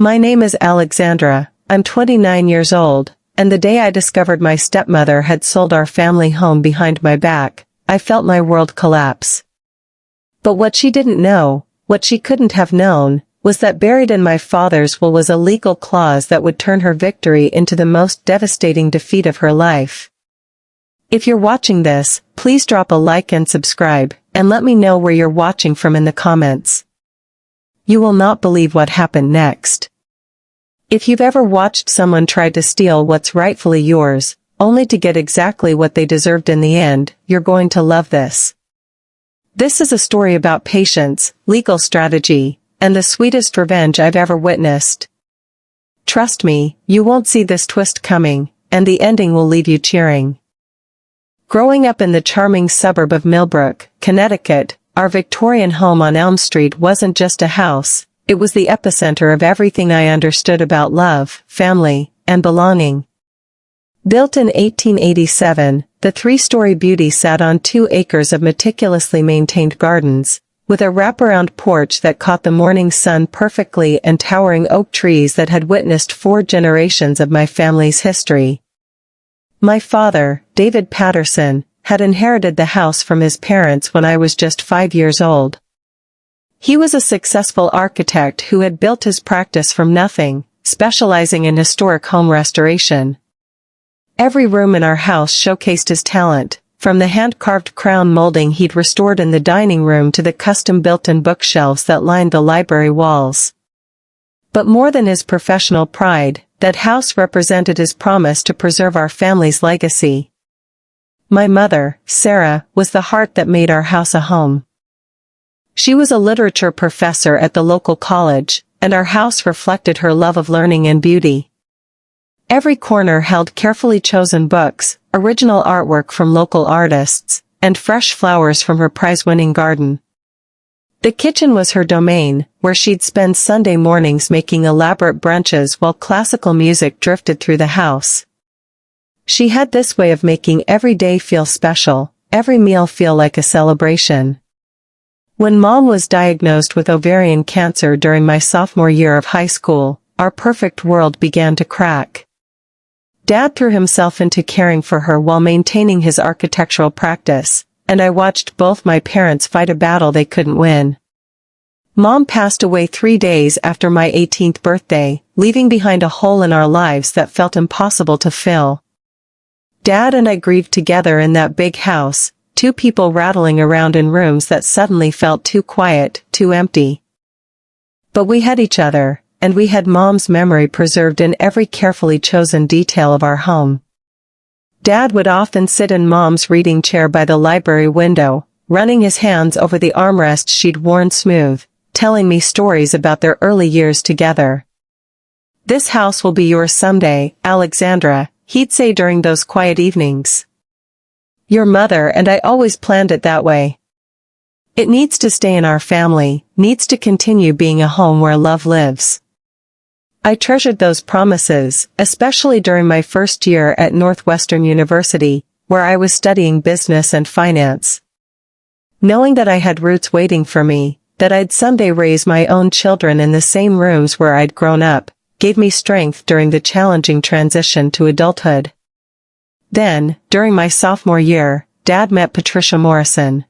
My name is Alexandra, I'm 29 years old, and the day I discovered my stepmother had sold our family home behind my back, I felt my world collapse. But what she didn't know, what she couldn't have known, was that buried in my father's will was a legal clause that would turn her victory into the most devastating defeat of her life. If you're watching this, please drop a like and subscribe, and let me know where you're watching from in the comments. You will not believe what happened next. If you've ever watched someone try to steal what's rightfully yours, only to get exactly what they deserved in the end, you're going to love this. This is a story about patience, legal strategy, and the sweetest revenge I've ever witnessed. Trust me, you won't see this twist coming, and the ending will leave you cheering. Growing up in the charming suburb of Millbrook, Connecticut, our Victorian home on Elm Street wasn't just a house, it was the epicenter of everything I understood about love, family, and belonging. Built in 1887, the three-story beauty sat on 2 acres of meticulously maintained gardens, with a wraparound porch that caught the morning sun perfectly and towering oak trees that had witnessed 4 generations of my family's history. My father, David Patterson, had inherited the house from his parents when I was just 5 years old. He was a successful architect who had built his practice from nothing, specializing in historic home restoration. Every room in our house showcased his talent, from the hand-carved crown molding he'd restored in the dining room to the custom-built-in bookshelves that lined the library walls. But more than his professional pride, that house represented his promise to preserve our family's legacy. My mother, Sarah, was the heart that made our house a home. She was a literature professor at the local college, and our house reflected her love of learning and beauty. Every corner held carefully chosen books, original artwork from local artists, and fresh flowers from her prize-winning garden. The kitchen was her domain, where she'd spend Sunday mornings making elaborate brunches while classical music drifted through the house. She had this way of making every day feel special, every meal feel like a celebration. When Mom was diagnosed with ovarian cancer during my sophomore year of high school, our perfect world began to crack. Dad threw himself into caring for her while maintaining his architectural practice, and I watched both my parents fight a battle they couldn't win. Mom passed away 3 days after my 18th birthday, leaving behind a hole in our lives that felt impossible to fill. Dad and I grieved together in that big house, 2 people rattling around in rooms that suddenly felt too quiet, too empty. But we had each other, and we had Mom's memory preserved in every carefully chosen detail of our home. Dad would often sit in Mom's reading chair by the library window, running his hands over the armrest she'd worn smooth, telling me stories about their early years together. "This house will be yours someday, Alexandra," he'd say during those quiet evenings. "Your mother and I always planned it that way. It needs to stay in our family, needs to continue being a home where love lives." I treasured those promises, especially during my first year at Northwestern University, where I was studying business and finance. Knowing that I had roots waiting for me, that I'd someday raise my own children in the same rooms where I'd grown up, gave me strength during the challenging transition to adulthood. Then, during my sophomore year, Dad met Patricia Morrison.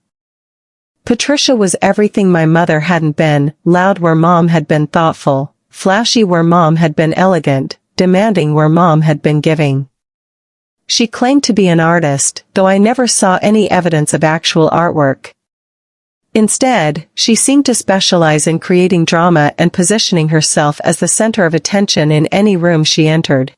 Patricia was everything my mother hadn't been, loud where Mom had been thoughtful, flashy where Mom had been elegant, demanding where Mom had been giving. She claimed to be an artist, though I never saw any evidence of actual artwork. Instead, she seemed to specialize in creating drama and positioning herself as the center of attention in any room she entered.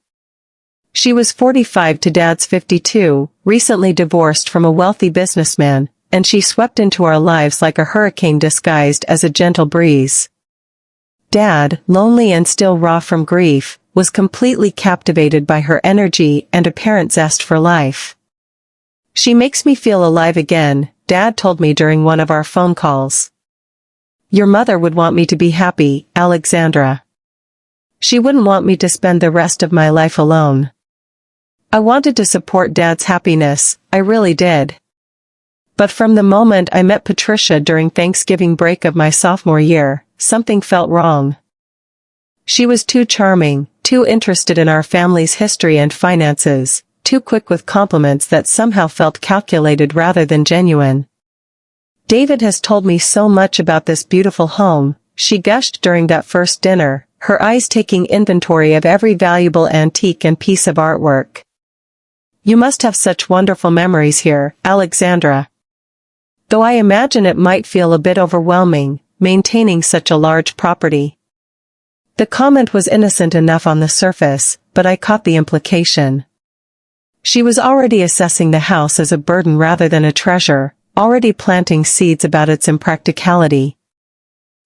She was 45 to Dad's 52, recently divorced from a wealthy businessman, and she swept into our lives like a hurricane disguised as a gentle breeze. Dad, lonely and still raw from grief, was completely captivated by her energy and apparent zest for life. "She makes me feel alive again," Dad told me during one of our phone calls. "Your mother would want me to be happy, Alexandra. She wouldn't want me to spend the rest of my life alone." I wanted to support Dad's happiness, I really did. But from the moment I met Patricia during Thanksgiving break of my sophomore year, something felt wrong. She was too charming, too interested in our family's history and finances, too quick with compliments that somehow felt calculated rather than genuine. "David has told me so much about this beautiful home," she gushed during that first dinner, her eyes taking inventory of every valuable antique and piece of artwork. "You must have such wonderful memories here, Alexandra. Though I imagine it might feel a bit overwhelming, maintaining such a large property." The comment was innocent enough on the surface, but I caught the implication. She was already assessing the house as a burden rather than a treasure, already planting seeds about its impracticality.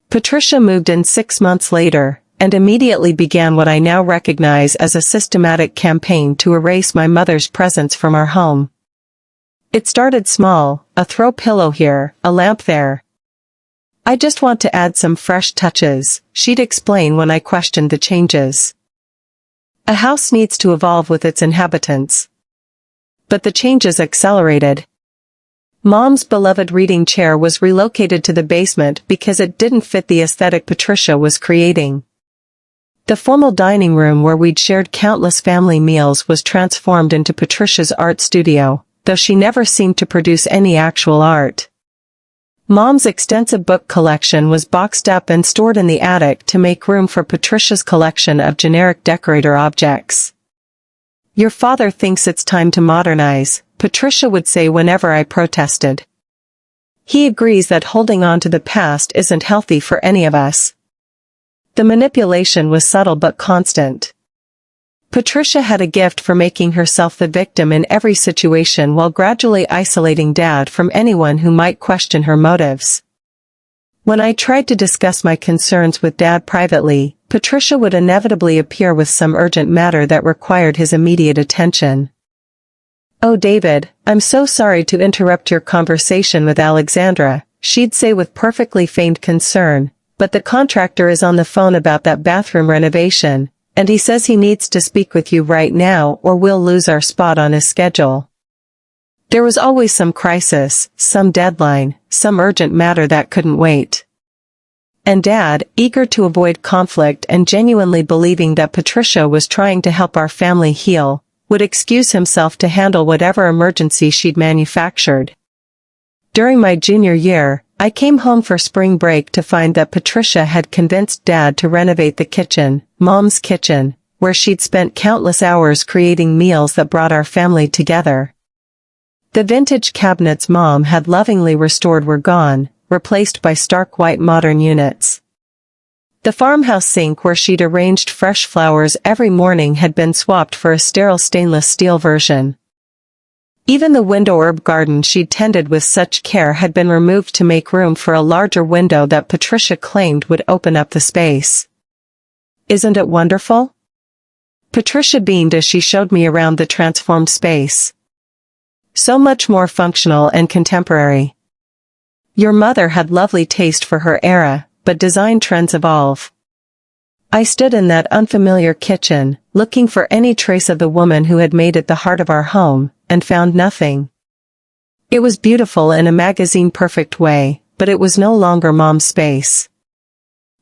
Patricia moved in 6 months later, and immediately began what I now recognize as a systematic campaign to erase my mother's presence from our home. It started small, a throw pillow here, a lamp there. "I just want to add some fresh touches," she'd explain when I questioned the changes. "A house needs to evolve with its inhabitants." But the changes accelerated. Mom's beloved reading chair was relocated to the basement because it didn't fit the aesthetic Patricia was creating. The formal dining room where we'd shared countless family meals was transformed into Patricia's art studio, though she never seemed to produce any actual art. Mom's extensive book collection was boxed up and stored in the attic to make room for Patricia's collection of generic decorator objects. "Your father thinks it's time to modernize," Patricia would say whenever I protested. "He agrees that holding on to the past isn't healthy for any of us." The manipulation was subtle but constant. Patricia had a gift for making herself the victim in every situation while gradually isolating Dad from anyone who might question her motives. When I tried to discuss my concerns with Dad privately, Patricia would inevitably appear with some urgent matter that required his immediate attention. "Oh David, I'm so sorry to interrupt your conversation with Alexandra," she'd say with perfectly feigned concern, "but the contractor is on the phone about that bathroom renovation, and he says he needs to speak with you right now or we'll lose our spot on his schedule." There was always some crisis, some deadline, some urgent matter that couldn't wait. And Dad, eager to avoid conflict and genuinely believing that Patricia was trying to help our family heal, would excuse himself to handle whatever emergency she'd manufactured. During my junior year, I came home for spring break to find that Patricia had convinced Dad to renovate the kitchen, Mom's kitchen, where she'd spent countless hours creating meals that brought our family together. The vintage cabinets Mom had lovingly restored were gone, replaced by stark white modern units. The farmhouse sink where she'd arranged fresh flowers every morning had been swapped for a sterile stainless steel version. Even the window herb garden she'd tended with such care had been removed to make room for a larger window that Patricia claimed would open up the space. "Isn't it wonderful?" Patricia beamed as she showed me around the transformed space. "So much more functional and contemporary. Your mother had lovely taste for her era, but design trends evolve." I stood in that unfamiliar kitchen, looking for any trace of the woman who had made it the heart of our home, and found nothing. It was beautiful in a magazine-perfect way, but it was no longer Mom's space.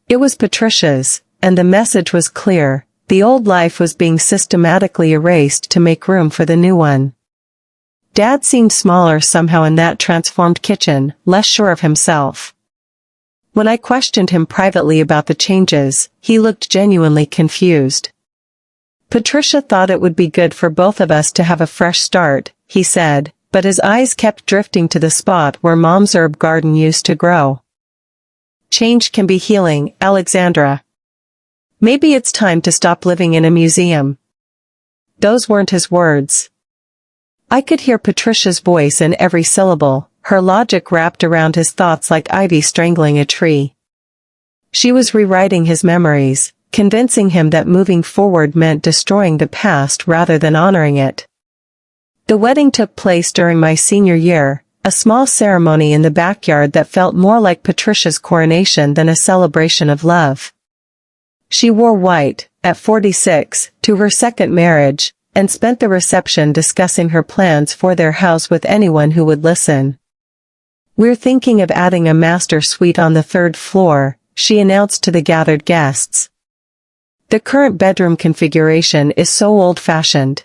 It was Patricia's, and the message was clear: the old life was being systematically erased to make room for the new one. Dad seemed smaller somehow in that transformed kitchen, less sure of himself. When I questioned him privately about the changes, he looked genuinely confused. "Patricia thought it would be good for both of us to have a fresh start," he said, but his eyes kept drifting to the spot where Mom's herb garden used to grow. "Change can be healing, Alexandra. Maybe it's time to stop living in a museum." Those weren't his words. I could hear Patricia's voice in every syllable, her logic wrapped around his thoughts like ivy strangling a tree. She was rewriting his memories, convincing him that moving forward meant destroying the past rather than honoring it. The wedding took place during my senior year, a small ceremony in the backyard that felt more like Patricia's coronation than a celebration of love. She wore white, at 46, to her second marriage, and spent the reception discussing her plans for their house with anyone who would listen. "We're thinking of adding a master suite on the 3rd floor," she announced to the gathered guests. The current bedroom configuration is so old-fashioned.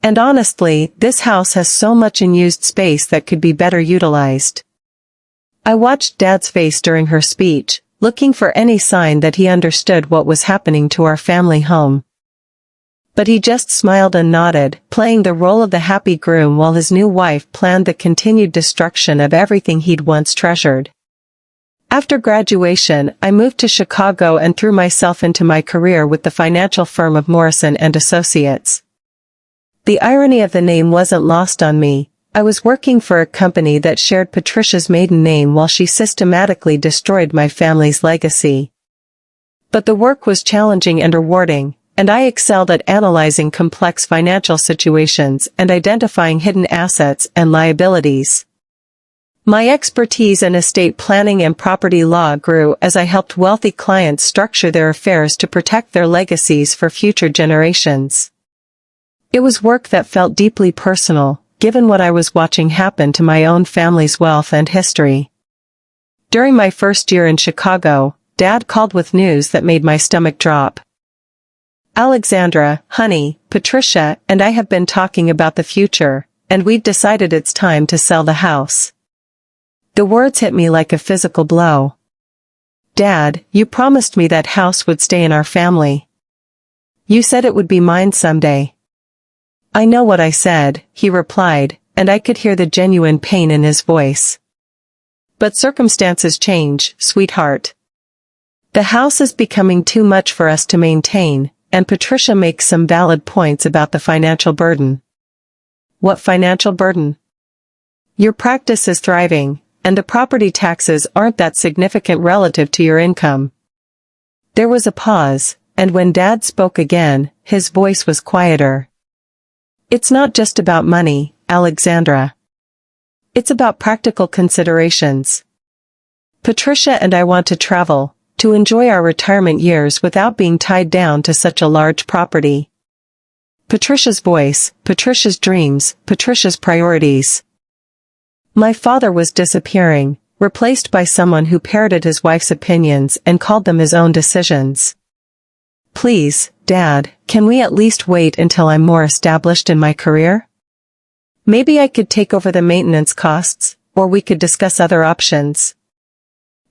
And honestly, this house has so much unused space that could be better utilized. I watched Dad's face during her speech, looking for any sign that he understood what was happening to our family home. But he just smiled and nodded, playing the role of the happy groom while his new wife planned the continued destruction of everything he'd once treasured. After graduation, I moved to Chicago and threw myself into my career with the financial firm of Morrison & Associates. The irony of the name wasn't lost on me. I was working for a company that shared Patricia's maiden name while she systematically destroyed my family's legacy. But the work was challenging and rewarding, and I excelled at analyzing complex financial situations and identifying hidden assets and liabilities. My expertise in estate planning and property law grew as I helped wealthy clients structure their affairs to protect their legacies for future generations. It was work that felt deeply personal, given what I was watching happen to my own family's wealth and history. During my first year in Chicago, Dad called with news that made my stomach drop. "Alexandra, honey, Patricia and I have been talking about the future, and we've decided it's time to sell the house." The words hit me like a physical blow. "Dad, you promised me that house would stay in our family. You said it would be mine someday." "I know what I said," he replied, and I could hear the genuine pain in his voice. "But circumstances change, sweetheart. The house is becoming too much for us to maintain, and Patricia makes some valid points about the financial burden." "What financial burden?" "Your practice is thriving, and the property taxes aren't that significant relative to your income." There was a pause, and when Dad spoke again, his voice was quieter. "It's not just about money, Alexandra. It's about practical considerations. Patricia and I want to travel, to enjoy our retirement years without being tied down to such a large property. Patricia's voice, Patricia's dreams, Patricia's priorities." My father was disappearing, replaced by someone who parroted his wife's opinions and called them his own decisions. "Please, Dad, can we at least wait until I'm more established in my career? Maybe I could take over the maintenance costs, or we could discuss other options.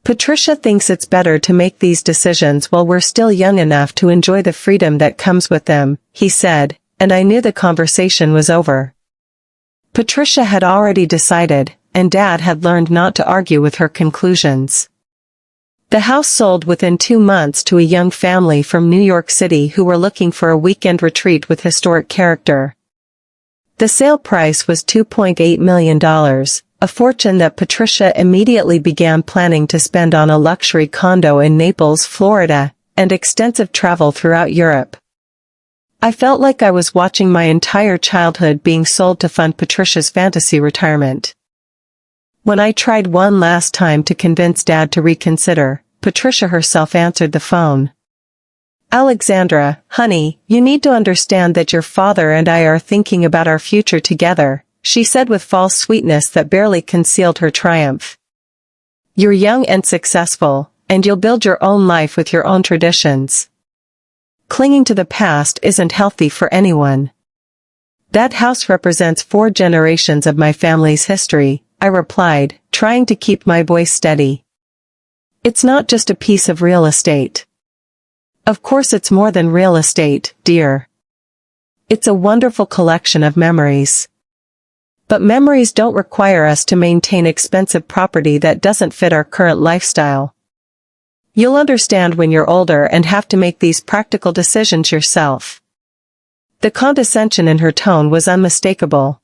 Patricia thinks it's better to make these decisions while we're still young enough to enjoy the freedom that comes with them," he said, and I knew the conversation was over. Patricia had already decided, and Dad had learned not to argue with her conclusions. The house sold within 2 months to a young family from New York City who were looking for a weekend retreat with historic character. The sale price was $2.8 million, a fortune that Patricia immediately began planning to spend on a luxury condo in Naples, Florida, and extensive travel throughout Europe. I felt like I was watching my entire childhood being sold to fund Patricia's fantasy retirement. When I tried one last time to convince Dad to reconsider, Patricia herself answered the phone. "Alexandra, honey, you need to understand that your father and I are thinking about our future together," she said with false sweetness that barely concealed her triumph. "You're young and successful, and you'll build your own life with your own traditions. Clinging to the past isn't healthy for anyone." "That house represents 4 generations of my family's history," I replied, trying to keep my voice steady. "It's not just a piece of real estate. Of course it's more than real estate, dear. It's a wonderful collection of memories. But memories don't require us to maintain expensive property that doesn't fit our current lifestyle. You'll understand when you're older and have to make these practical decisions yourself." The condescension in her tone was unmistakable.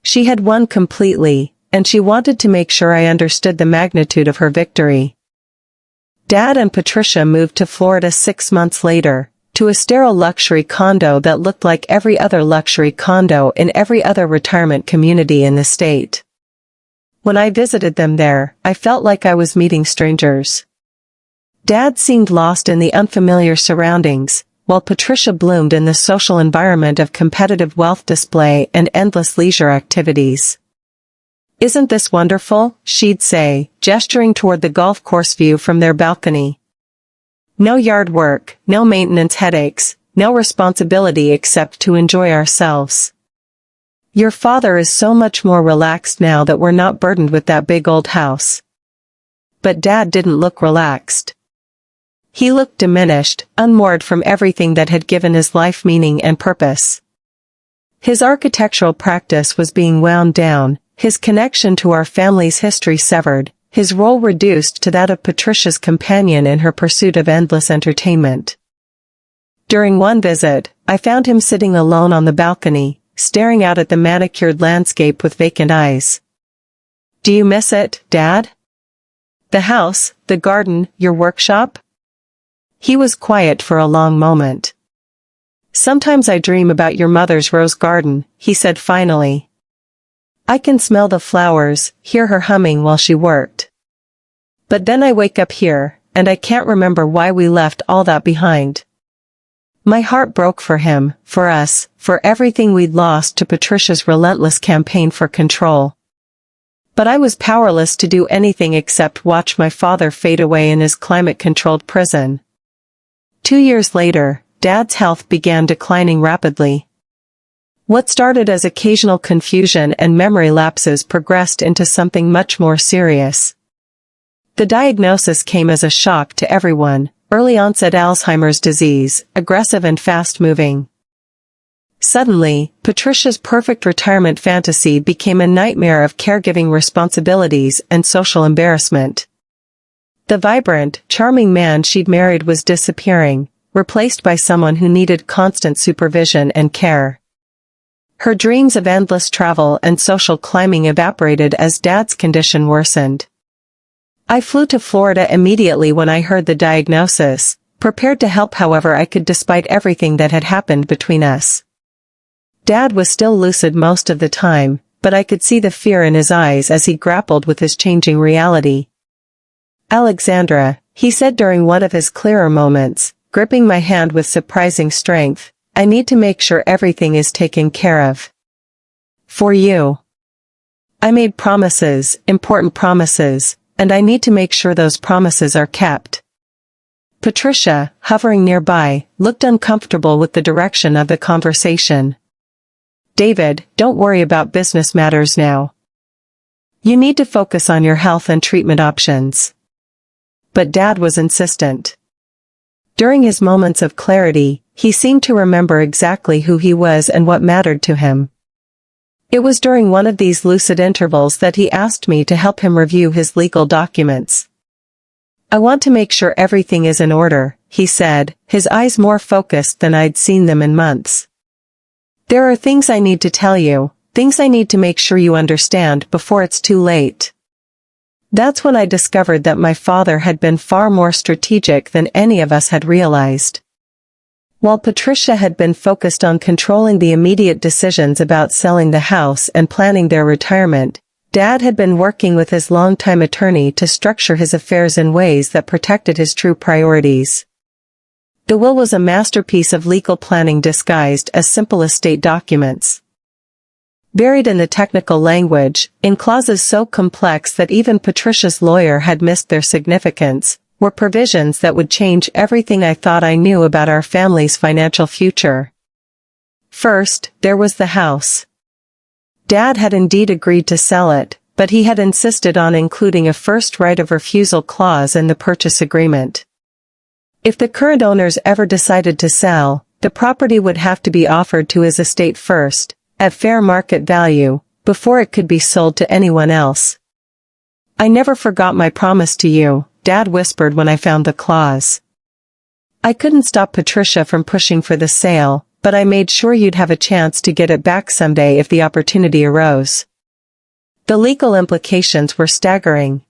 She had won completely, and she wanted to make sure I understood the magnitude of her victory. Dad and Patricia moved to Florida 6 months later, to a sterile luxury condo that looked like every other luxury condo in every other retirement community in the state. When I visited them there, I felt like I was meeting strangers. Dad seemed lost in the unfamiliar surroundings, while Patricia bloomed in the social environment of competitive wealth display and endless leisure activities. "Isn't this wonderful?" she'd say, gesturing toward the golf course view from their balcony. No yard work, no maintenance headaches, no responsibility except to enjoy ourselves. Your father is so much more relaxed now that we're not burdened with that big old house. But Dad didn't look relaxed. He looked diminished, unmoored from everything that had given his life meaning and purpose. His architectural practice was being wound down, his connection to our family's history severed, his role reduced to that of Patricia's companion in her pursuit of endless entertainment. During one visit, I found him sitting alone on the balcony, staring out at the manicured landscape with vacant eyes. "Do you miss it, Dad? The house, the garden, your workshop?" He was quiet for a long moment. "Sometimes I dream about your mother's rose garden," he said finally. "I can smell the flowers, hear her humming while she worked. But then I wake up here, and I can't remember why we left all that behind." My heart broke for him, for us, for everything we'd lost to Patricia's relentless campaign for control. But I was powerless to do anything except watch my father fade away in his climate-controlled prison. 2 years later, Dad's health began declining rapidly. What started as occasional confusion and memory lapses progressed into something much more serious. The diagnosis came as a shock to everyone: early-onset Alzheimer's disease, aggressive and fast-moving. Suddenly, Patricia's perfect retirement fantasy became a nightmare of caregiving responsibilities and social embarrassment. The vibrant, charming man she'd married was disappearing, replaced by someone who needed constant supervision and care. Her dreams of endless travel and social climbing evaporated as Dad's condition worsened. I flew to Florida immediately when I heard the diagnosis, prepared to help however I could despite everything that had happened between us. Dad was still lucid most of the time, but I could see the fear in his eyes as he grappled with his changing reality. "Alexandra," he said during one of his clearer moments, gripping my hand with surprising strength, "I need to make sure everything is taken care of. For you. I made promises, important promises, and I need to make sure those promises are kept." Patricia, hovering nearby, looked uncomfortable with the direction of the conversation. "David, don't worry about business matters now. You need to focus on your health and treatment options." But Dad was insistent. During his moments of clarity, he seemed to remember exactly who he was and what mattered to him. It was during one of these lucid intervals that he asked me to help him review his legal documents. "I want to make sure everything is in order," he said, his eyes more focused than I'd seen them in months. "There are things I need to tell you, things I need to make sure you understand before it's too late." That's when I discovered that my father had been far more strategic than any of us had realized. While Patricia had been focused on controlling the immediate decisions about selling the house and planning their retirement, Dad had been working with his longtime attorney to structure his affairs in ways that protected his true priorities. The will was a masterpiece of legal planning disguised as simple estate documents. Buried in the technical language, in clauses so complex that even Patricia's lawyer had missed their significance, were provisions that would change everything I thought I knew about our family's financial future. First, there was the house. Dad had indeed agreed to sell it, but he had insisted on including a first right of refusal clause in the purchase agreement. If the current owners ever decided to sell, the property would have to be offered to his estate first, at fair market value, before it could be sold to anyone else. "I never forgot my promise to you," Dad whispered when I found the clause. "I couldn't stop Patricia from pushing for the sale, but I made sure you'd have a chance to get it back someday if the opportunity arose." The legal implications were staggering.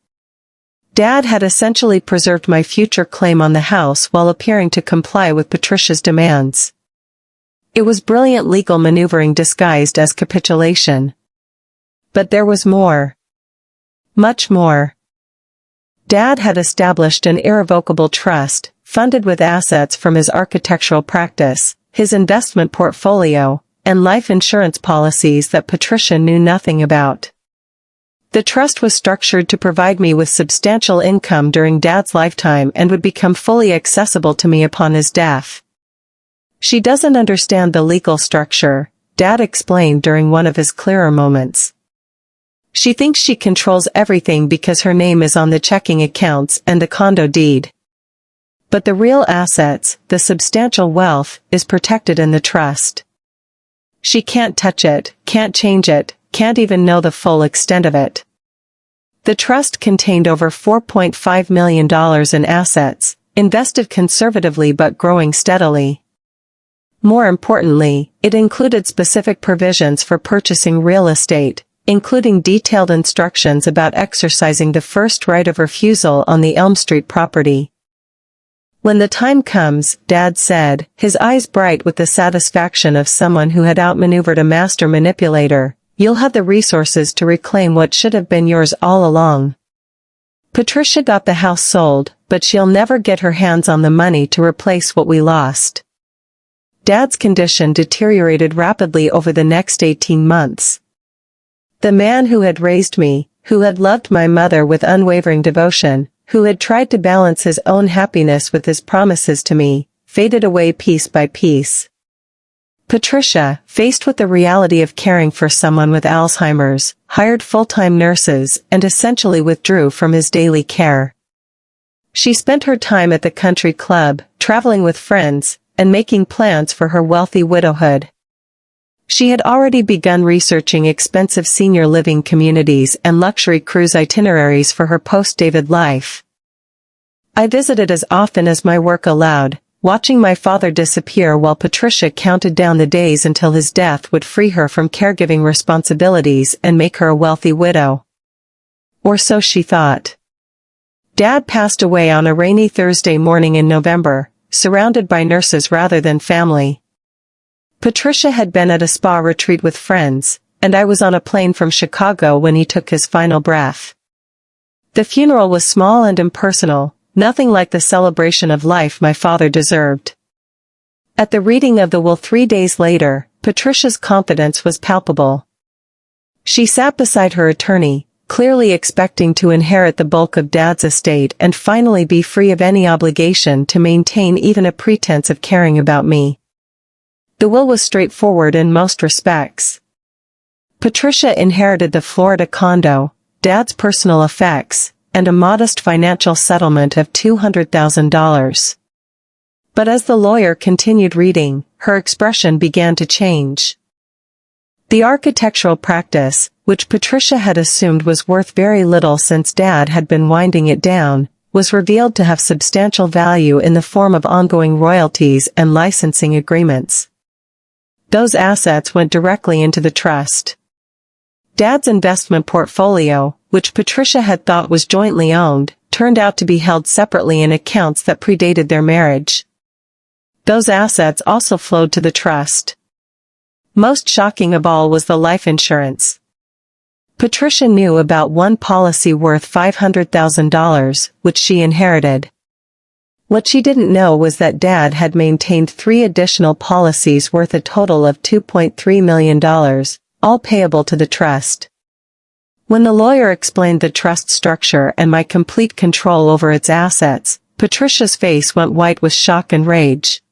Dad had essentially preserved my future claim on the house while appearing to comply with Patricia's demands. It was brilliant legal maneuvering disguised as capitulation. But there was more. Much more. Dad had established an irrevocable trust, funded with assets from his architectural practice, his investment portfolio, and life insurance policies that Patricia knew nothing about. The trust was structured to provide me with substantial income during Dad's lifetime and would become fully accessible to me upon his death. She doesn't understand the legal structure, Dad explained during one of his clearer moments. She thinks she controls everything because her name is on the checking accounts and the condo deed. But the real assets, the substantial wealth, is protected in the trust. She can't touch it, can't change it, can't even know the full extent of it. The trust contained over $4.5 million in assets, invested conservatively but growing steadily. More importantly, it included specific provisions for purchasing real estate, including detailed instructions about exercising the first right of refusal on the Elm Street property. When the time comes, Dad said, his eyes bright with the satisfaction of someone who had outmaneuvered a master manipulator, you'll have the resources to reclaim what should have been yours all along. Patricia got the house sold, but she'll never get her hands on the money to replace what we lost. Dad's condition deteriorated rapidly over the next 18 months. The man who had raised me, who had loved my mother with unwavering devotion, who had tried to balance his own happiness with his promises to me, faded away piece by piece. Patricia, faced with the reality of caring for someone with Alzheimer's, hired full-time nurses and essentially withdrew from his daily care. She spent her time at the country club, traveling with friends, and making plans for her wealthy widowhood. She had already begun researching expensive senior living communities and luxury cruise itineraries for her post-David life. I visited as often as my work allowed, watching my father disappear while Patricia counted down the days until his death would free her from caregiving responsibilities and make her a wealthy widow. Or so she thought. Dad passed away on a rainy Thursday morning in November, surrounded by nurses rather than family. Patricia had been at a spa retreat with friends, and I was on a plane from Chicago when he took his final breath. The funeral was small and impersonal, nothing like the celebration of life my father deserved. At the reading of the will 3 days later, Patricia's confidence was palpable. She sat beside her attorney, clearly expecting to inherit the bulk of Dad's estate and finally be free of any obligation to maintain even a pretense of caring about me. The will was straightforward in most respects. Patricia inherited the Florida condo, Dad's personal effects, and a modest financial settlement of $200,000. But as the lawyer continued reading, her expression began to change. The architectural practice, which Patricia had assumed was worth very little since Dad had been winding it down, was revealed to have substantial value in the form of ongoing royalties and licensing agreements. Those assets went directly into the trust. Dad's investment portfolio, which Patricia had thought was jointly owned, turned out to be held separately in accounts that predated their marriage. Those assets also flowed to the trust. Most shocking of all was the life insurance. Patricia knew about one policy worth $500,000, which she inherited. What she didn't know was that Dad had maintained 3 additional policies worth a total of $2.3 million, all payable to the trust. When the lawyer explained the trust structure and my complete control over its assets, Patricia's face went white with shock and rage.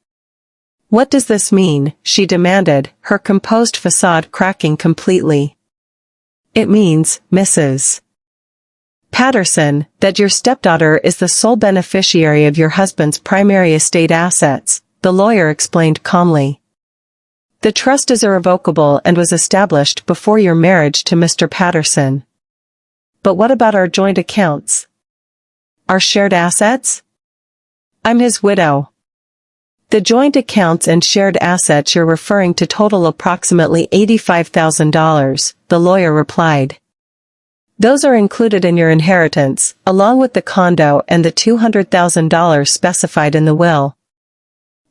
"What does this mean?" she demanded, her composed facade cracking completely. "It means, Mrs. Patterson, that your stepdaughter is the sole beneficiary of your husband's primary estate assets," the lawyer explained calmly. "The trust is irrevocable and was established before your marriage to Mr. Patterson." "But what about our joint accounts? Our shared assets?" "I'm his widow." "The joint accounts and shared assets you're referring to total approximately $85,000, the lawyer replied. "Those are included in your inheritance, along with the condo and the $200,000 specified in the will."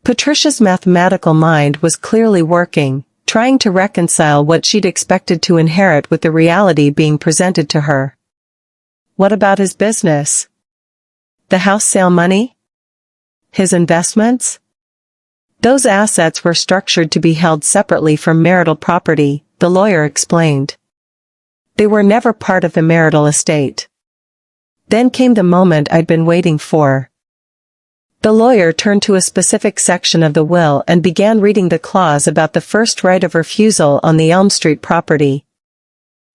Patricia's mathematical mind was clearly working, trying to reconcile what she'd expected to inherit with the reality being presented to her. What about his business? The house sale money? His investments? Those assets were structured to be held separately from marital property, the lawyer explained. They were never part of the marital estate. Then came the moment I'd been waiting for. The lawyer turned to a specific section of the will and began reading the clause about the first right of refusal on the Elm Street property.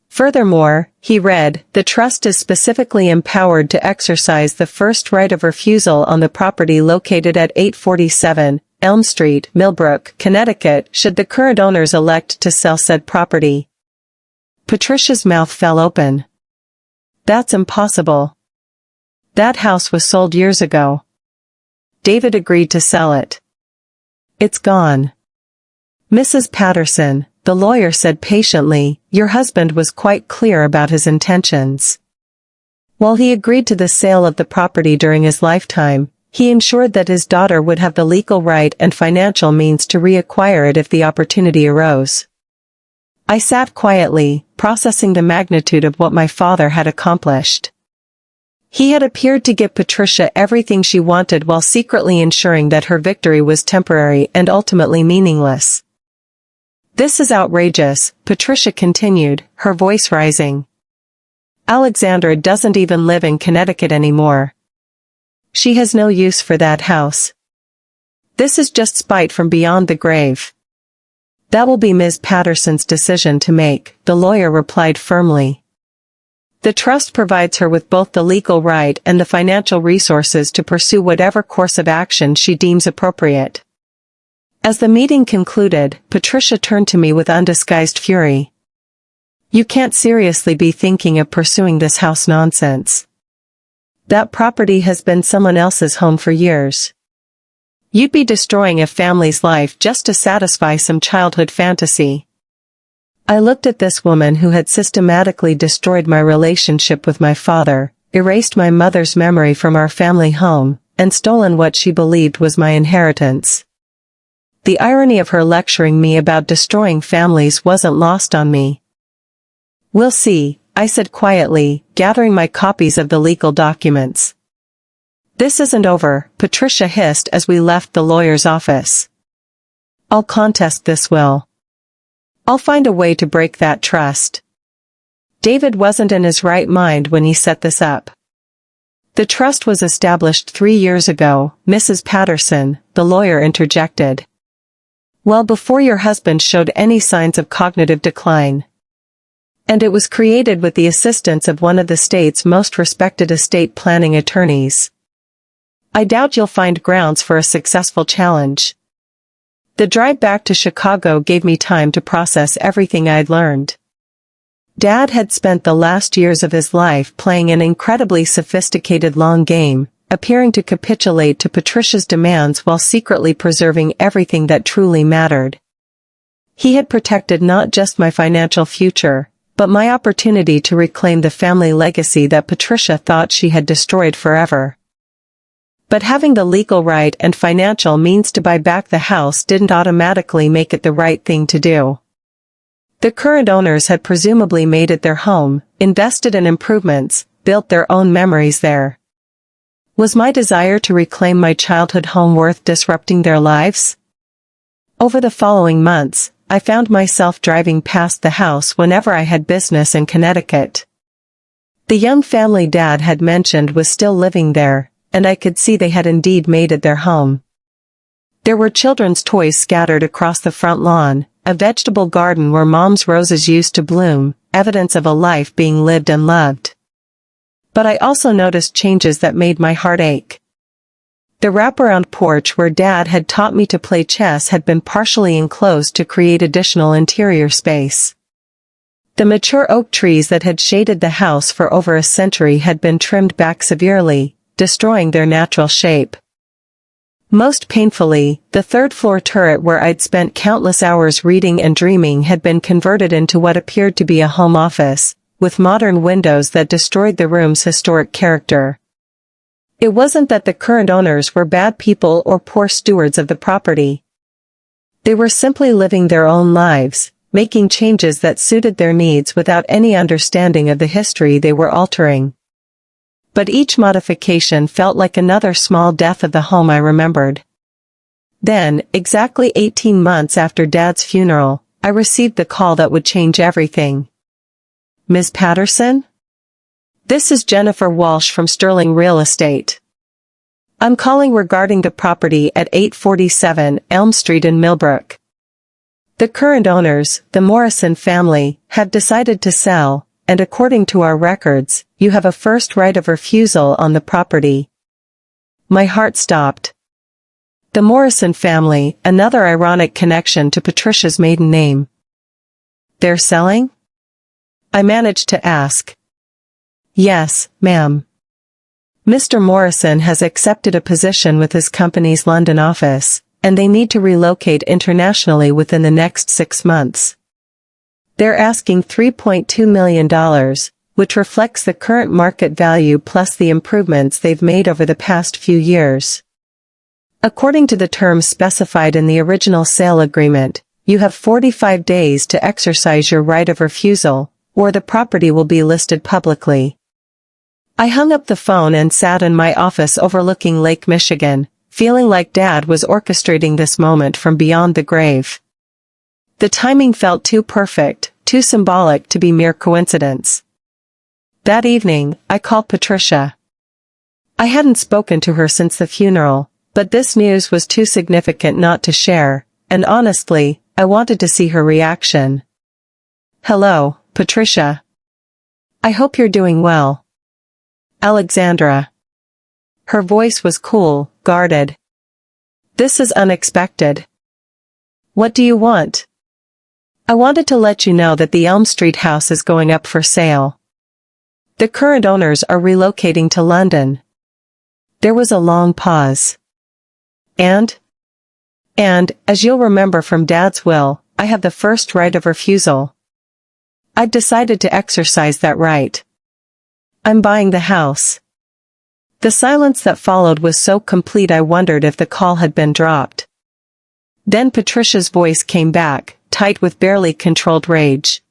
Furthermore, he read, the trust is specifically empowered to exercise the first right of refusal on the property located at 847 Elm Street, Millbrook, Connecticut, should the current owners elect to sell said property. Patricia's mouth fell open. That's impossible. That house was sold years ago. David agreed to sell it. It's gone. Mrs. Patterson, the lawyer said patiently, your husband was quite clear about his intentions. While he agreed to the sale of the property during his lifetime, he ensured that his daughter would have the legal right and financial means to reacquire it if the opportunity arose. I sat quietly, processing the magnitude of what my father had accomplished. He had appeared to give Patricia everything she wanted while secretly ensuring that her victory was temporary and ultimately meaningless. This is outrageous, Patricia continued, her voice rising. Alexandra doesn't even live in Connecticut anymore. She has no use for that house. This is just spite from beyond the grave. That will be Ms. Patterson's decision to make, the lawyer replied firmly. The trust provides her with both the legal right and the financial resources to pursue whatever course of action she deems appropriate. As the meeting concluded, Patricia turned to me with undisguised fury. You can't seriously be thinking of pursuing this house nonsense. That property has been someone else's home for years. You'd be destroying a family's life just to satisfy some childhood fantasy. I looked at this woman who had systematically destroyed my relationship with my father, erased my mother's memory from our family home, and stolen what she believed was my inheritance. The irony of her lecturing me about destroying families wasn't lost on me. We'll see, I said quietly, gathering my copies of the legal documents. This isn't over, Patricia hissed as we left the lawyer's office. I'll contest this will. I'll find a way to break that trust. David wasn't in his right mind when he set this up. The trust was established 3 years ago, Mrs. Patterson, the lawyer interjected. Well before your husband showed any signs of cognitive decline. And it was created with the assistance of one of the state's most respected estate planning attorneys. I doubt you'll find grounds for a successful challenge. The drive back to Chicago gave me time to process everything I'd learned. Dad had spent the last years of his life playing an incredibly sophisticated long game, appearing to capitulate to Patricia's demands while secretly preserving everything that truly mattered. He had protected not just my financial future, but my opportunity to reclaim the family legacy that Patricia thought she had destroyed forever. But having the legal right and financial means to buy back the house didn't automatically make it the right thing to do. The current owners had presumably made it their home, invested in improvements, built their own memories there. Was my desire to reclaim my childhood home worth disrupting their lives? Over the following months, I found myself driving past the house whenever I had business in Connecticut. The young family Dad had mentioned was still living there, and I could see they had indeed made it their home. There were children's toys scattered across the front lawn, a vegetable garden where Mom's roses used to bloom, evidence of a life being lived and loved. But I also noticed changes that made my heart ache. The wraparound porch where Dad had taught me to play chess had been partially enclosed to create additional interior space. The mature oak trees that had shaded the house for over a century had been trimmed back severely, destroying their natural shape. Most painfully, the third-floor turret where I'd spent countless hours reading and dreaming had been converted into what appeared to be a home office, with modern windows that destroyed the room's historic character. It wasn't that the current owners were bad people or poor stewards of the property. They were simply living their own lives, making changes that suited their needs without any understanding of the history they were altering. But each modification felt like another small death of the home I remembered. Then, exactly 18 months after Dad's funeral, I received the call that would change everything. Ms. Patterson? This is Jennifer Walsh from Sterling Real Estate. I'm calling regarding the property at 847 Elm Street in Millbrook. The current owners, the Morrison family, have decided to sell, and according to our records, you have a first right of refusal on the property. My heart stopped. The Morrison family, another ironic connection to Patricia's maiden name. They're selling? I managed to ask. Yes, ma'am. Mr. Morrison has accepted a position with his company's London office, and they need to relocate internationally within the next 6 months. They're asking $3.2 million, which reflects the current market value plus the improvements they've made over the past few years. According to the terms specified in the original sale agreement, you have 45 days to exercise your right of refusal, or the property will be listed publicly. I hung up the phone and sat in my office overlooking Lake Michigan, feeling like Dad was orchestrating this moment from beyond the grave. The timing felt too perfect, too symbolic to be mere coincidence. That evening, I called Patricia. I hadn't spoken to her since the funeral, but this news was too significant not to share, and honestly, I wanted to see her reaction. Hello, Patricia. I hope you're doing well. Alexandra. Her voice was cool, guarded. This is unexpected. What do you want? I wanted to let you know that the Elm Street house is going up for sale. The current owners are relocating to London. There was a long pause. And, as you'll remember from Dad's will, I have the first right of refusal. I've decided to exercise that right. I'm buying the house. The silence that followed was so complete I wondered if the call had been dropped. Then Patricia's voice came back, tight with barely controlled rage.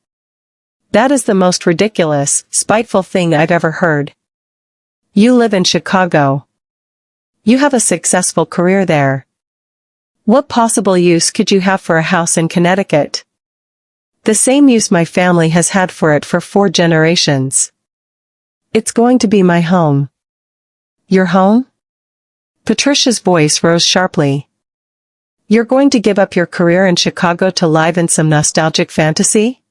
That is the most ridiculous, spiteful thing I've ever heard. You live in Chicago. You have a successful career there. What possible use could you have for a house in Connecticut? The same use my family has had for it for 4 generations. It's going to be my home. Your home? Patricia's voice rose sharply. You're going to give up your career in Chicago to live in some nostalgic fantasy?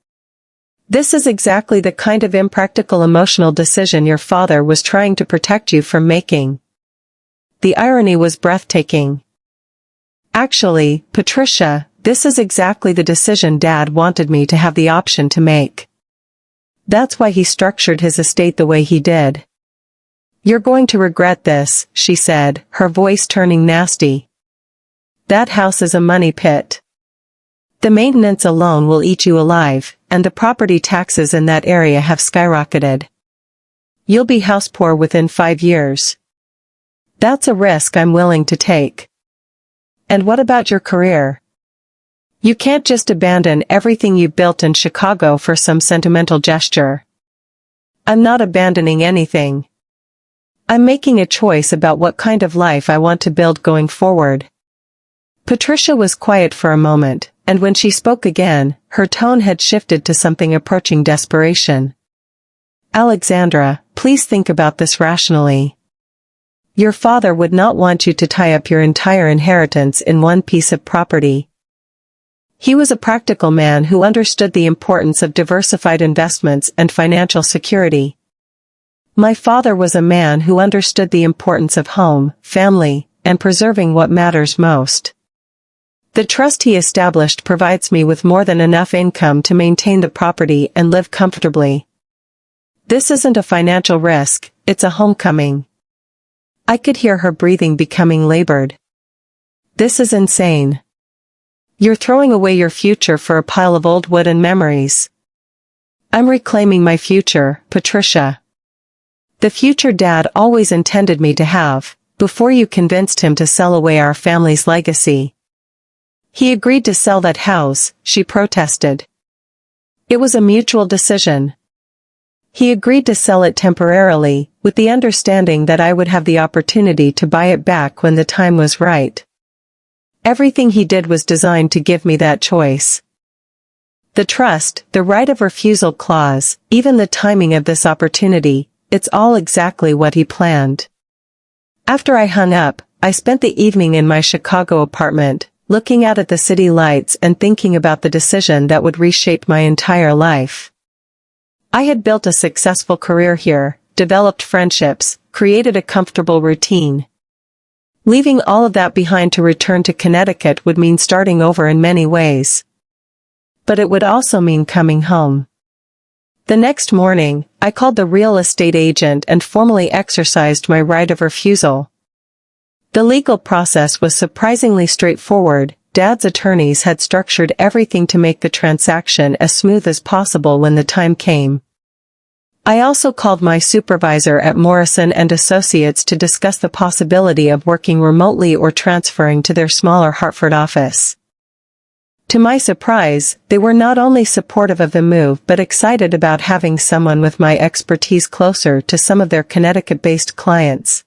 This is exactly the kind of impractical emotional decision your father was trying to protect you from making. The irony was breathtaking. Actually, Patricia, this is exactly the decision Dad wanted me to have the option to make. That's why he structured his estate the way he did. You're going to regret this, she said, her voice turning nasty. That house is a money pit. The maintenance alone will eat you alive, and the property taxes in that area have skyrocketed. You'll be house poor within 5 years. That's a risk I'm willing to take. And what about your career? You can't just abandon everything you built in Chicago for some sentimental gesture. I'm not abandoning anything. I'm making a choice about what kind of life I want to build going forward. Patricia was quiet for a moment, and when she spoke again, her tone had shifted to something approaching desperation. Alexandra, please think about this rationally. Your father would not want you to tie up your entire inheritance in one piece of property. He was a practical man who understood the importance of diversified investments and financial security. My father was a man who understood the importance of home, family, and preserving what matters most. The trust he established provides me with more than enough income to maintain the property and live comfortably. This isn't a financial risk, it's a homecoming. I could hear her breathing becoming labored. This is insane. You're throwing away your future for a pile of old wood and memories. I'm reclaiming my future, Patricia. The future Dad always intended me to have, before you convinced him to sell away our family's legacy. He agreed to sell that house, she protested. It was a mutual decision. He agreed to sell it temporarily, with the understanding that I would have the opportunity to buy it back when the time was right. Everything he did was designed to give me that choice. The trust, the right of refusal clause, even the timing of this opportunity, it's all exactly what he planned. After I hung up, I spent the evening in my Chicago apartment, looking out at the city lights and thinking about the decision that would reshape my entire life. I had built a successful career here, developed friendships, created a comfortable routine. Leaving all of that behind to return to Connecticut would mean starting over in many ways. But it would also mean coming home. The next morning, I called the real estate agent and formally exercised my right of refusal. The legal process was surprisingly straightforward. Dad's attorneys had structured everything to make the transaction as smooth as possible when the time came. I also called my supervisor at Morrison & Associates to discuss the possibility of working remotely or transferring to their smaller Hartford office. To my surprise, they were not only supportive of the move but excited about having someone with my expertise closer to some of their Connecticut-based clients.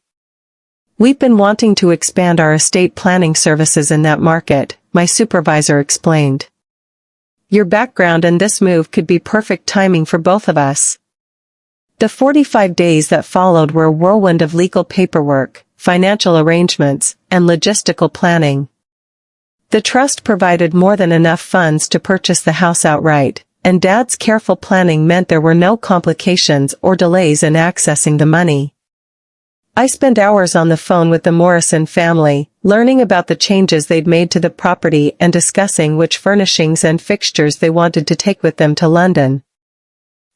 "We've been wanting to expand our estate planning services in that market," my supervisor explained. "Your background and this move could be perfect timing for both of us." The 45 days that followed were a whirlwind of legal paperwork, financial arrangements, and logistical planning. The trust provided more than enough funds to purchase the house outright, and Dad's careful planning meant there were no complications or delays in accessing the money. I spent hours on the phone with the Morrison family, learning about the changes they'd made to the property and discussing which furnishings and fixtures they wanted to take with them to London.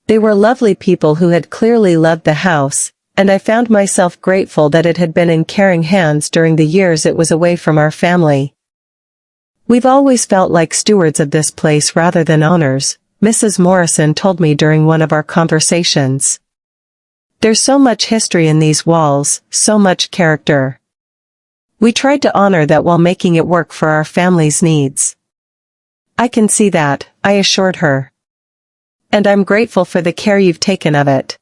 They were lovely people who had clearly loved the house, and I found myself grateful that it had been in caring hands during the years it was away from our family. "We've always felt like stewards of this place rather than owners," Mrs. Morrison told me during one of our conversations. "There's so much history in these walls, so much character. We tried to honor that while making it work for our family's needs." "I can see that," I assured her. "And I'm grateful for the care you've taken of it.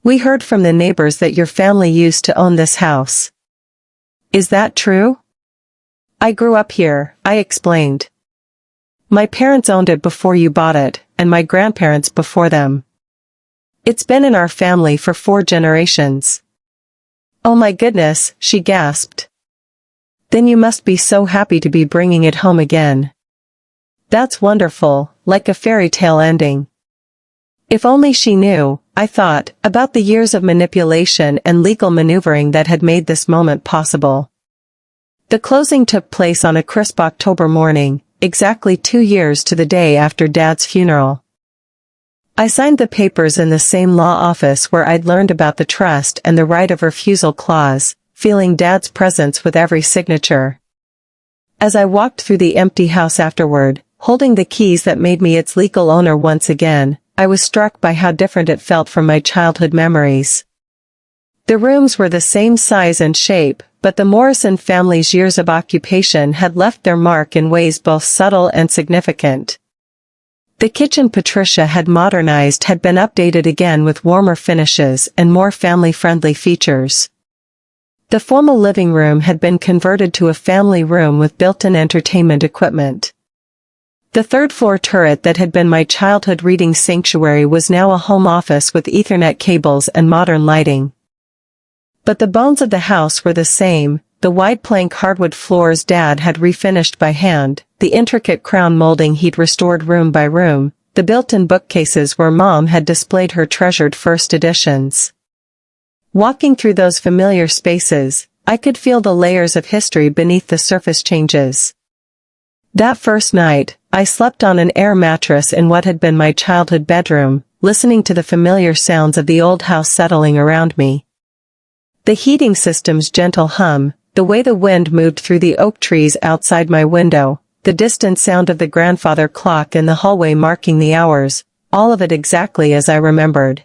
We heard from the neighbors that your family used to own this house." "Is that true?" "I grew up here," I explained. "My parents owned it before you bought it, and my grandparents before them. It's been in our family for 4 generations." "Oh my goodness," she gasped. "Then you must be so happy to be bringing it home again." "That's wonderful, like a fairy tale ending." If only she knew, I thought, about the years of manipulation and legal maneuvering that had made this moment possible. The closing took place on a crisp October morning, exactly 2 years to the day after Dad's funeral. I signed the papers in the same law office where I'd learned about the trust and the right of refusal clause, feeling Dad's presence with every signature. As I walked through the empty house afterward, holding the keys that made me its legal owner once again, I was struck by how different it felt from my childhood memories. The rooms were the same size and shape, but the Morrison family's years of occupation had left their mark in ways both subtle and significant. The kitchen Patricia had modernized had been updated again with warmer finishes and more family-friendly features. The formal living room had been converted to a family room with built-in entertainment equipment. The third-floor turret that had been my childhood reading sanctuary was now a home office with Ethernet cables and modern lighting. But the bones of the house were the same: the wide plank hardwood floors Dad had refinished by hand, the intricate crown molding he'd restored room by room, the built-in bookcases where Mom had displayed her treasured first editions. Walking through those familiar spaces, I could feel the layers of history beneath the surface changes. That first night, I slept on an air mattress in what had been my childhood bedroom, listening to the familiar sounds of the old house settling around me. The heating system's gentle hum, the way the wind moved through the oak trees outside my window, the distant sound of the grandfather clock in the hallway marking the hours, all of it exactly as I remembered.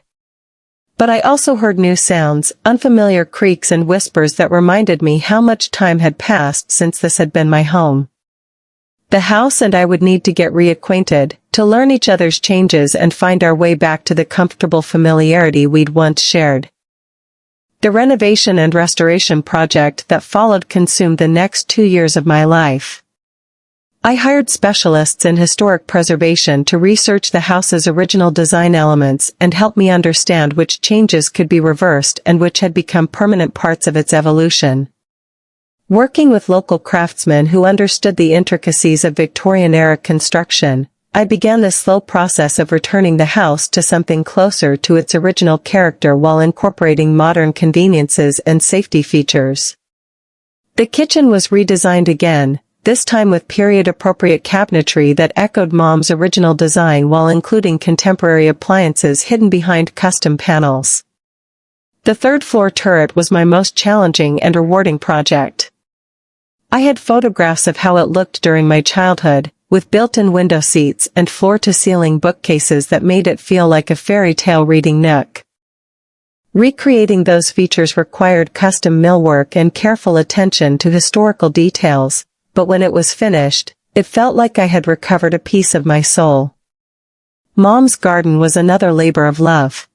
But I also heard new sounds, unfamiliar creaks and whispers that reminded me how much time had passed since this had been my home. The house and I would need to get reacquainted, to learn each other's changes and find our way back to the comfortable familiarity we'd once shared. The renovation and restoration project that followed consumed the next 2 years of my life. I hired specialists in historic preservation to research the house's original design elements and help me understand which changes could be reversed and which had become permanent parts of its evolution. Working with local craftsmen who understood the intricacies of Victorian-era construction, I began the slow process of returning the house to something closer to its original character while incorporating modern conveniences and safety features. The kitchen was redesigned again, this time with period-appropriate cabinetry that echoed Mom's original design while including contemporary appliances hidden behind custom panels. The third-floor turret was my most challenging and rewarding project. I had photographs of how it looked during my childhood, with built-in window seats and floor-to-ceiling bookcases that made it feel like a fairy tale reading nook. Recreating those features required custom millwork and careful attention to historical details, but when it was finished, it felt like I had recovered a piece of my soul. Mom's garden was another labor of love.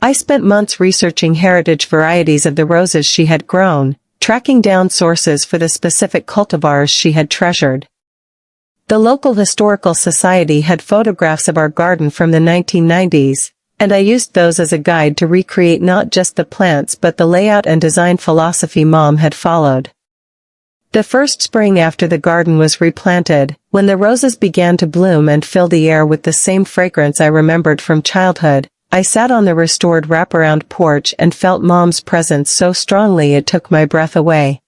I spent months researching heritage varieties of the roses she had grown, tracking down sources for the specific cultivars she had treasured. The local historical society had photographs of our garden from the 1990s, and I used those as a guide to recreate not just the plants but the layout and design philosophy Mom had followed. The first spring after the garden was replanted, when the roses began to bloom and fill the air with the same fragrance I remembered from childhood, I sat on the restored wraparound porch and felt Mom's presence so strongly it took my breath away.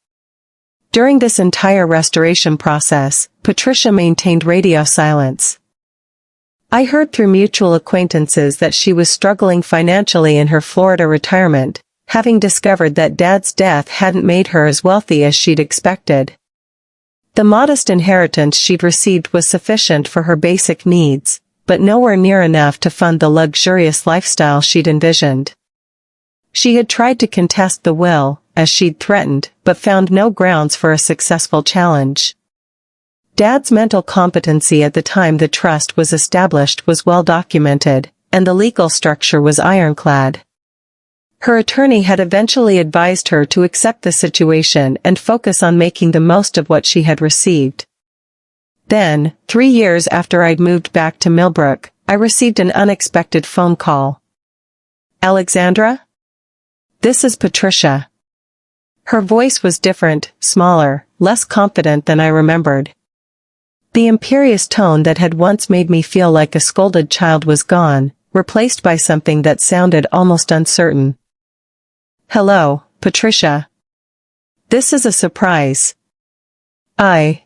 During this entire restoration process, Patricia maintained radio silence. I heard through mutual acquaintances that she was struggling financially in her Florida retirement, having discovered that Dad's death hadn't made her as wealthy as she'd expected. The modest inheritance she'd received was sufficient for her basic needs, but nowhere near enough to fund the luxurious lifestyle she'd envisioned. She had tried to contest the will, as she'd threatened, but found no grounds for a successful challenge. Dad's mental competency at the time the trust was established was well documented, and the legal structure was ironclad. Her attorney had eventually advised her to accept the situation and focus on making the most of what she had received. Then, 3 years after I'd moved back to Millbrook, I received an unexpected phone call. "Alexandra? This is Patricia." Her voice was different, smaller, less confident than I remembered. The imperious tone that had once made me feel like a scolded child was gone, replaced by something that sounded almost uncertain. "Hello, Patricia. This is a surprise. I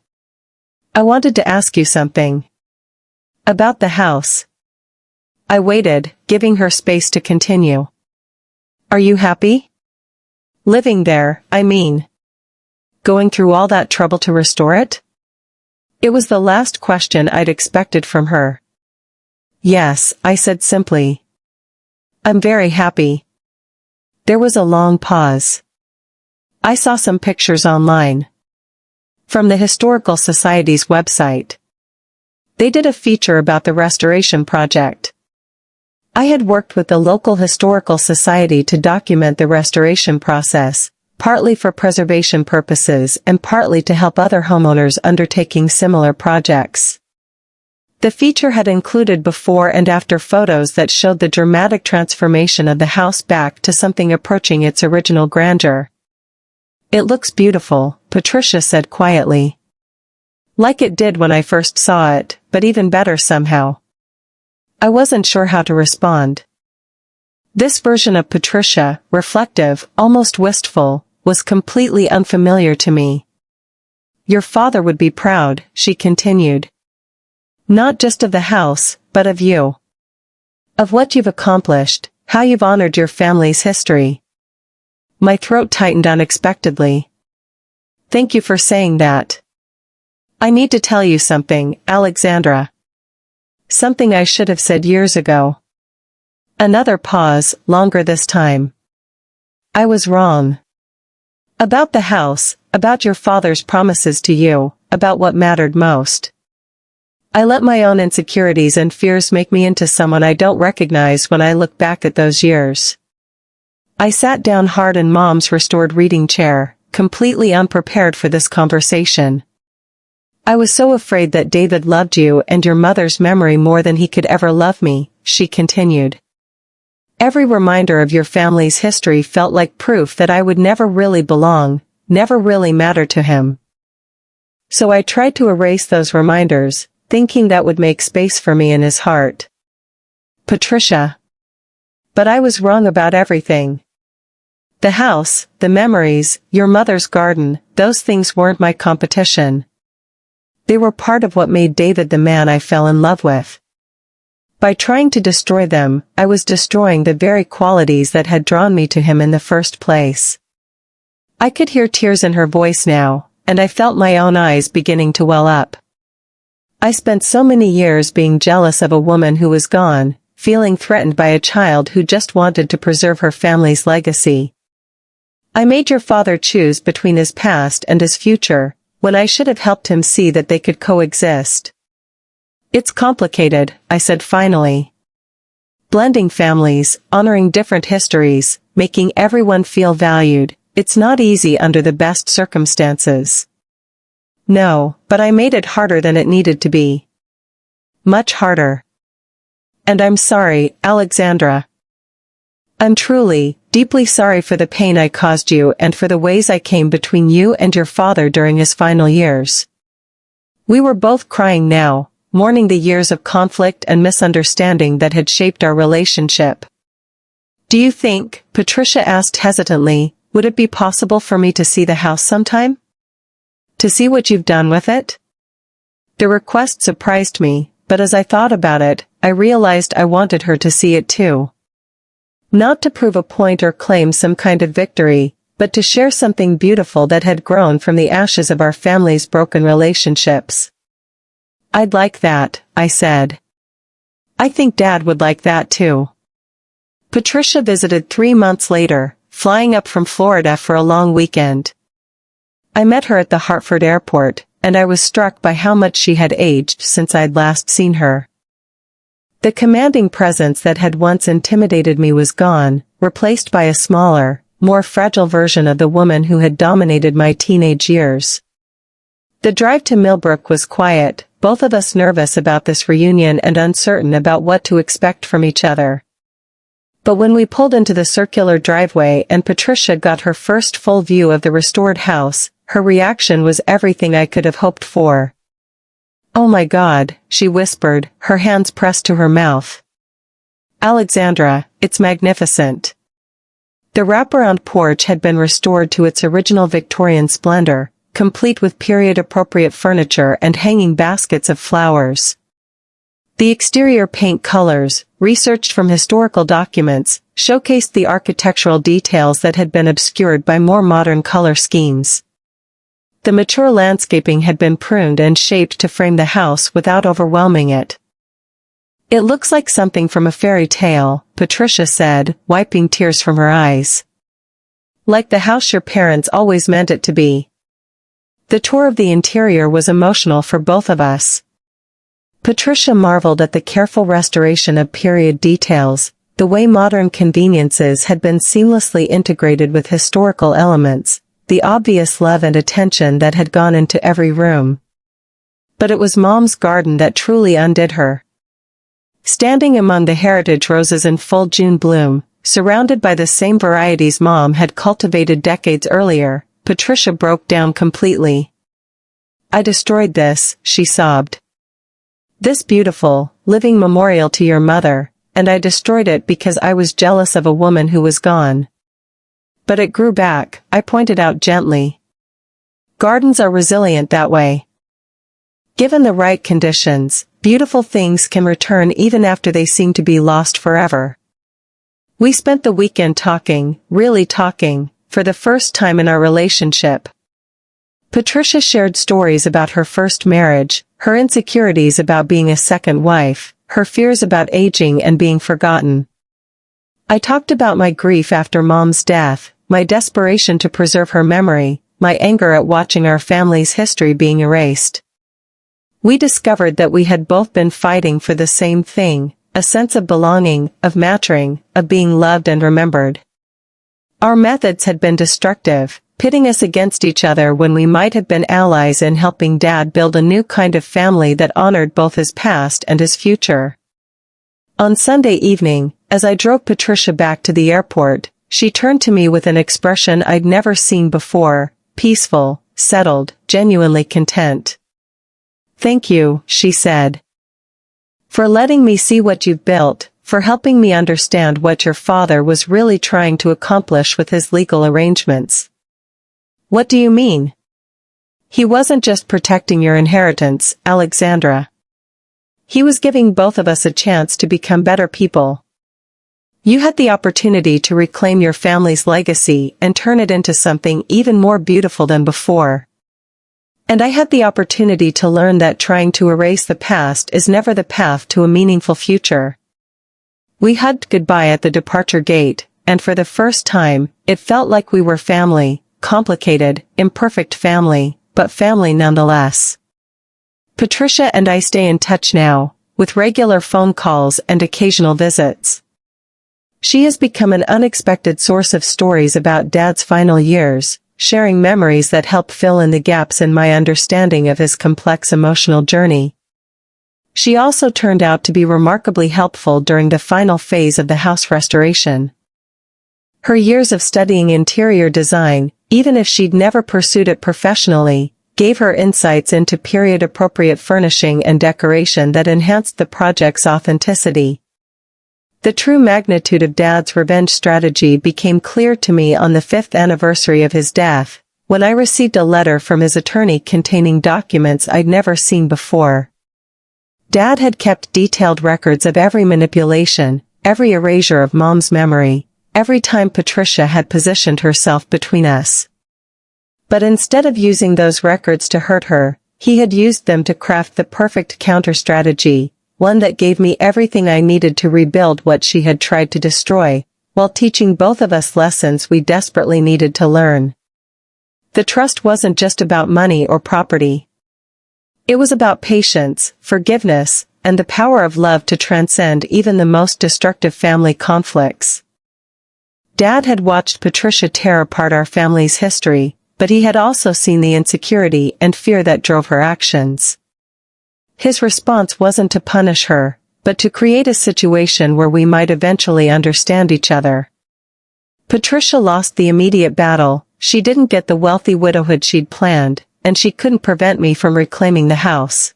wanted to ask you something. About the house." I waited, giving her space to continue. "Are you happy? Living there, I mean. Going through all that trouble to restore it?" It was the last question I'd expected from her. "Yes," I said simply. "I'm very happy." There was a long pause. I saw some pictures online. From the Historical Society's website. They did a feature about the restoration project. I had worked with the local historical society to document the restoration process, partly for preservation purposes and partly to help other homeowners undertaking similar projects. The feature had included before and after photos that showed the dramatic transformation of the house back to something approaching its original grandeur. "It looks beautiful," Patricia said quietly. "Like it did when I first saw it, but even better somehow." I wasn't sure how to respond. This version of Patricia, reflective, almost wistful, was completely unfamiliar to me. "Your father would be proud," she continued. "Not just of the house, but of you. Of what you've accomplished, how you've honored your family's history." My throat tightened unexpectedly. "Thank you for saying that. I need to tell you something, Alexandra. Something I should have said years ago." Another pause, longer this time. "I was wrong. About the house, about your father's promises to you, about what mattered most. I let my own insecurities and fears make me into someone I don't recognize when I look back at those years." I sat down hard in Mom's restored reading chair, completely unprepared for this conversation. I was so afraid that David loved you and your mother's memory more than he could ever love me, she continued. Every reminder of your family's history felt like proof that I would never really belong, never really matter to him. So I tried to erase those reminders, thinking that would make space for me in his heart. Patricia. But I was wrong about everything. The house, the memories, your mother's garden, those things weren't my competition. They were part of what made David the man I fell in love with. By trying to destroy them, I was destroying the very qualities that had drawn me to him in the first place. I could hear tears in her voice now, and I felt my own eyes beginning to well up. I spent so many years being jealous of a woman who was gone, feeling threatened by a child who just wanted to preserve her family's legacy. I made your father choose between his past and his future, when I should have helped him see that they could coexist. It's complicated, I said finally. Blending families, honoring different histories, making everyone feel valued, it's not easy under the best circumstances. No, but I made it harder than it needed to be. Much harder. And I'm sorry, Alexandra. I'm truly, deeply sorry for the pain I caused you and for the ways I came between you and your father during his final years. We were both crying now, mourning the years of conflict and misunderstanding that had shaped our relationship. Do you think, Patricia asked hesitantly, would it be possible for me to see the house sometime? To see what you've done with it? The request surprised me, but as I thought about it, I realized I wanted her to see it too. Not to prove a point or claim some kind of victory, but to share something beautiful that had grown from the ashes of our family's broken relationships. I'd like that, I said. I think Dad would like that too. Patricia visited 3 months later, flying up from Florida for a long weekend. I met her at the Hartford airport, and I was struck by how much she had aged since I'd last seen her. The commanding presence that had once intimidated me was gone, replaced by a smaller, more fragile version of the woman who had dominated my teenage years. The drive to Millbrook was quiet, both of us nervous about this reunion and uncertain about what to expect from each other. But when we pulled into the circular driveway and Patricia got her first full view of the restored house, her reaction was everything I could have hoped for. "Oh my God," she whispered, her hands pressed to her mouth. "Alexandra, it's magnificent." The wraparound porch had been restored to its original Victorian splendor, complete with period-appropriate furniture and hanging baskets of flowers. The exterior paint colors, researched from historical documents, showcased the architectural details that had been obscured by more modern color schemes. The mature landscaping had been pruned and shaped to frame the house without overwhelming it. "It looks like something from a fairy tale," Patricia said, wiping tears from her eyes. "Like the house your parents always meant it to be." The tour of the interior was emotional for both of us. Patricia marveled at the careful restoration of period details, the way modern conveniences had been seamlessly integrated with historical elements, the obvious love and attention that had gone into every room. But it was Mom's garden that truly undid her. Standing among the heritage roses in full June bloom, surrounded by the same varieties Mom had cultivated decades earlier, Patricia broke down completely. "I destroyed this," she sobbed. "This beautiful, living memorial to your mother, and I destroyed it because I was jealous of a woman who was gone." "But it grew back," I pointed out gently. "Gardens are resilient that way. Given the right conditions, beautiful things can return even after they seem to be lost forever." We spent the weekend talking, really talking, for the first time in our relationship. Patricia shared stories about her first marriage, her insecurities about being a second wife, her fears about aging and being forgotten. I talked about my grief after Mom's death, my desperation to preserve her memory, my anger at watching our family's history being erased. We discovered that we had both been fighting for the same thing, a sense of belonging, of mattering, of being loved and remembered. Our methods had been destructive, pitting us against each other when we might have been allies in helping Dad build a new kind of family that honored both his past and his future. On Sunday evening, as I drove Patricia back to the airport, she turned to me with an expression I'd never seen before, peaceful, settled, genuinely content. "Thank you," she said, "for letting me see what you've built, for helping me understand what your father was really trying to accomplish with his legal arrangements." "What do you mean?" "He wasn't just protecting your inheritance, Alexandra. He was giving both of us a chance to become better people. You had the opportunity to reclaim your family's legacy and turn it into something even more beautiful than before. And I had the opportunity to learn that trying to erase the past is never the path to a meaningful future." We hugged goodbye at the departure gate, and for the first time, it felt like we were family, complicated, imperfect family, but family nonetheless. Patricia and I stay in touch now, with regular phone calls and occasional visits. She has become an unexpected source of stories about Dad's final years, sharing memories that help fill in the gaps in my understanding of his complex emotional journey. She also turned out to be remarkably helpful during the final phase of the house restoration. Her years of studying interior design, even if she'd never pursued it professionally, gave her insights into period-appropriate furnishing and decoration that enhanced the project's authenticity. The true magnitude of Dad's revenge strategy became clear to me on the 5th anniversary of his death, when I received a letter from his attorney containing documents I'd never seen before. Dad had kept detailed records of every manipulation, every erasure of Mom's memory, every time Patricia had positioned herself between us. But instead of using those records to hurt her, he had used them to craft the perfect counter-strategy, one that gave me everything I needed to rebuild what she had tried to destroy, while teaching both of us lessons we desperately needed to learn. The trust wasn't just about money or property. It was about patience, forgiveness, and the power of love to transcend even the most destructive family conflicts. Dad had watched Patricia tear apart our family's history, but he had also seen the insecurity and fear that drove her actions. His response wasn't to punish her, but to create a situation where we might eventually understand each other. Patricia lost the immediate battle, she didn't get the wealthy widowhood she'd planned, and she couldn't prevent me from reclaiming the house.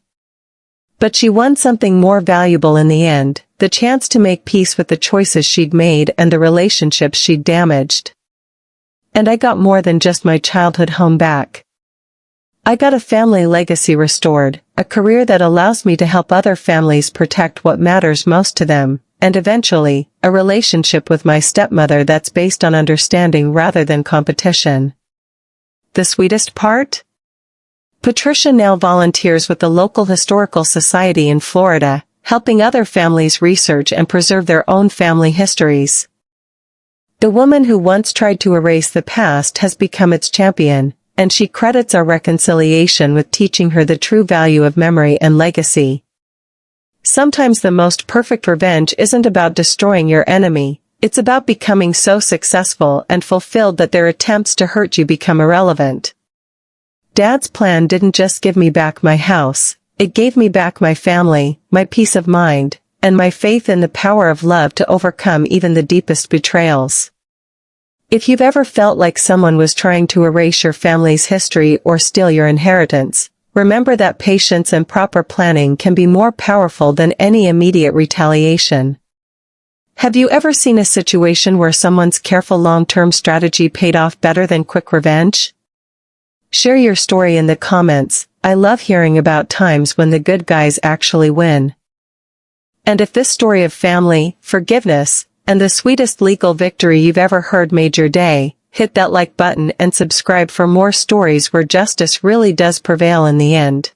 But she won something more valuable in the end, the chance to make peace with the choices she'd made and the relationships she'd damaged. And I got more than just my childhood home back. I got a family legacy restored, a career that allows me to help other families protect what matters most to them, and eventually, a relationship with my stepmother that's based on understanding rather than competition. The sweetest part? Patricia now volunteers with the local historical society in Florida, helping other families research and preserve their own family histories. The woman who once tried to erase the past has become its champion, and she credits our reconciliation with teaching her the true value of memory and legacy. Sometimes the most perfect revenge isn't about destroying your enemy, it's about becoming so successful and fulfilled that their attempts to hurt you become irrelevant. Dad's plan didn't just give me back my house, it gave me back my family, my peace of mind, and my faith in the power of love to overcome even the deepest betrayals. If you've ever felt like someone was trying to erase your family's history or steal your inheritance, remember that patience and proper planning can be more powerful than any immediate retaliation. Have you ever seen a situation where someone's careful long-term strategy paid off better than quick revenge? Share your story in the comments. I love hearing about times when the good guys actually win. And if this story of family, forgiveness, and the sweetest legal victory you've ever heard made your day, hit that like button and subscribe for more stories where justice really does prevail in the end.